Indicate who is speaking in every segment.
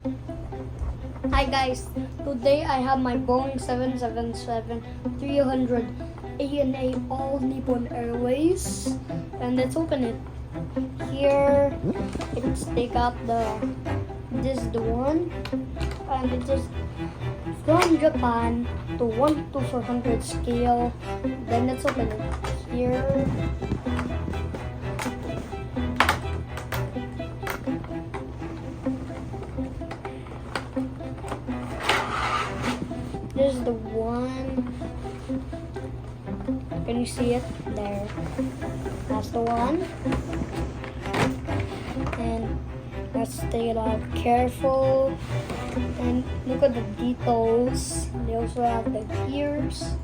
Speaker 1: Hi guys, today I have my Boeing 777-300 ANA All Nippon Airways, and let's open it. Here, it's take out this is the one, and it is from Japan to 1 to 400 scale. Then let's open it. Here. This is the one. Can you see it? There. That's the one. And let's take it out careful. And look at the details. They also have the ears.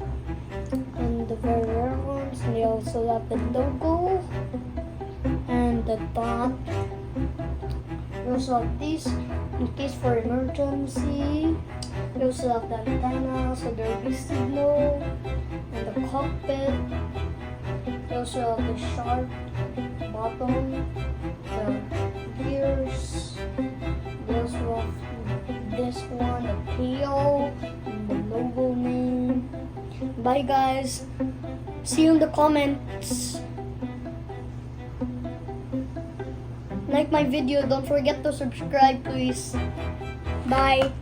Speaker 1: And the very rare ones. And they also have the logo. And the dot. We also have these in case for emergency. We also have the antenna, so there will be signal, and the cockpit. We also have the sharp bottom, the gears. We also have this one, the tail, and the logo name. Bye guys. See you in the comments. Like my video. Don't forget to subscribe, please. Bye.